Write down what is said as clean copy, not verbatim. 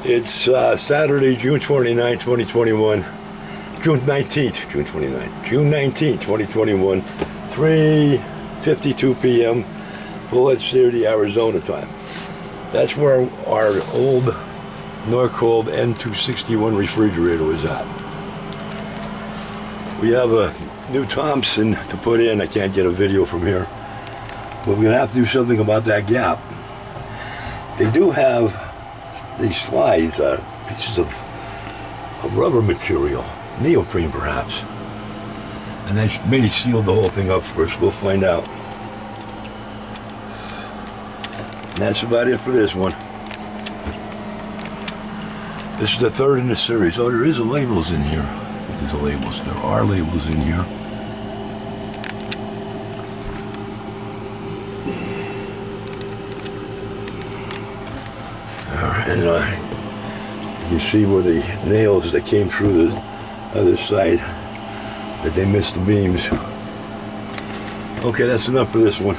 It's Saturday, June 29, 2021. June 19th, June 19th, 2021. 3:52 p.m. Bullet City, Arizona time. That's where our old NorCold N621 refrigerator was at. We have a new Thomson to put in. I can't get a video from here, but we're gonna have to do something about that gap. They do have these slides, pieces of rubber material, neoprene perhaps, and they may seal the whole thing up for us. We'll find out. And that's about it for this one. This is the third in the series. Oh, there is labels in here. There's labels. There are labels in here. And you see where the nails that came through the other side, that they missed the beams. Okay, that's enough for this one.